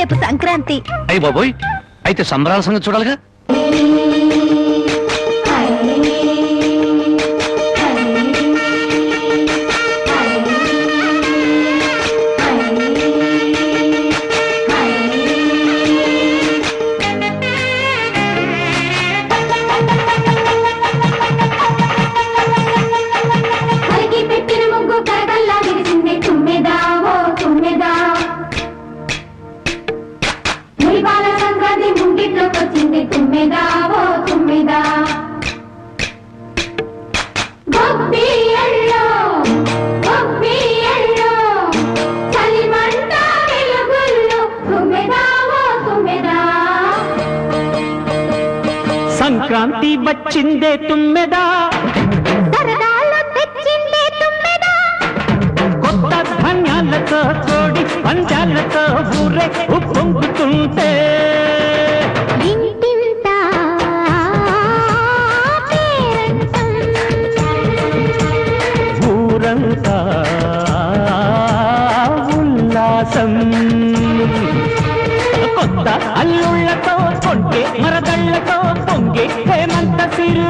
రేపు సంక్రాంతి. అయ్యి బాబోయ్, అయితే సంబరాల సంగతి చూడాలిగా. సంక్రాంతి వచ్చిందే తుమ్మెదా, సరదాలు తెచ్చిందే తుమ్మెదా, కొత్త ధాన్యాలతో కోడి పంచాలతో ఊరే ఉప్పొంగుతుంటే ఇంటింత పేరంటం, ఊరంతా ఉల్లాసం. కొత్త అల్లుళ్లతో కొంటే మరదళ్లతో పొంగే హేమంత సిరు.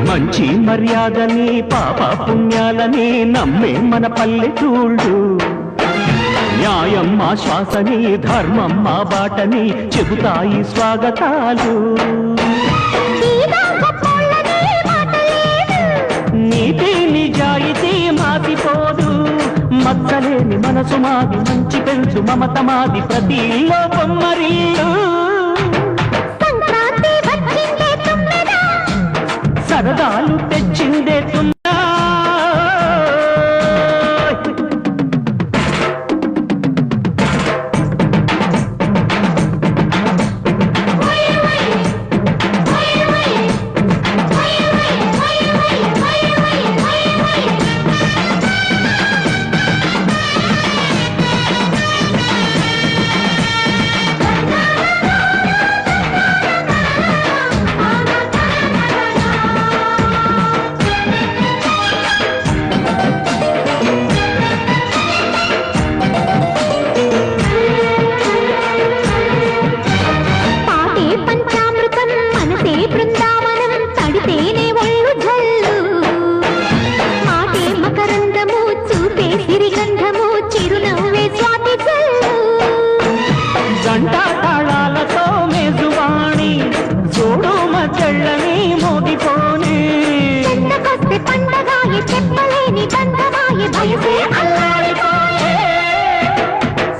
మంచి మర్యాదని పాప పుణ్యాలని నమ్మే మన పల్లెటూళ్ళు, న్యాయం మా శ్వాసని ధర్మం మా బాటని చెబుతాయి స్వాగతాలు. నీతి నిజాయితీ మాసిపోదు, మచ్చలేని మనసు మాది, మంచి పెంచు మమత మాది, ప్రతి ఇల్లో బొమ్మరిల్లు. సరదాలు తెచ్చిందే తుమ్మెదా, గంటా తాళాలతో మేజువాణి చూడు మచ్చళ్ళని మోగిపోని.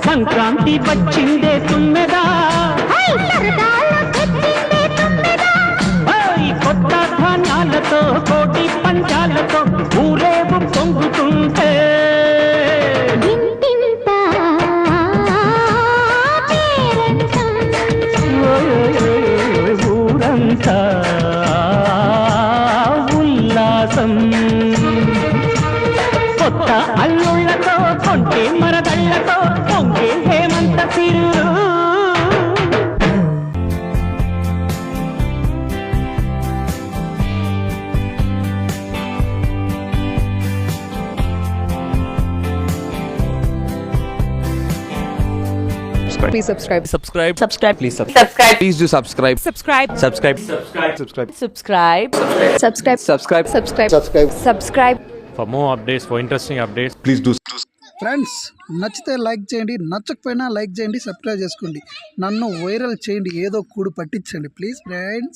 సంక్రాంతి వచ్చిందే తుమ్మెదా, కొత్త ధాన్యాలతో కోటి పంచాలతో ఊరేగు పొంగుతుంటే ఊరంతా ఉల్లాసం. కొత్త అల్లుళ్లతో కొంటే మరదళ్లతో పొంగే హేమంత సిరు. Please subscribe. Subscribe. Please Subscribe. Please do subscribe. Subscribe. Subscribe. Subscribe. Subscribe. Subscribe. Subscribe. Subscribe. For more updates, for interesting updates, Please do friends నచ్చితే లైక్ చేయండి, నచ్చకపోయినా లైక్ చేయండి, సబ్స్క్రైబ్ చేసుకోండి, నన్ను వైరల్ చేయండి, ఏదో కూడు పట్టించండి ప్లీజ్ ఫ్రెండ్స్.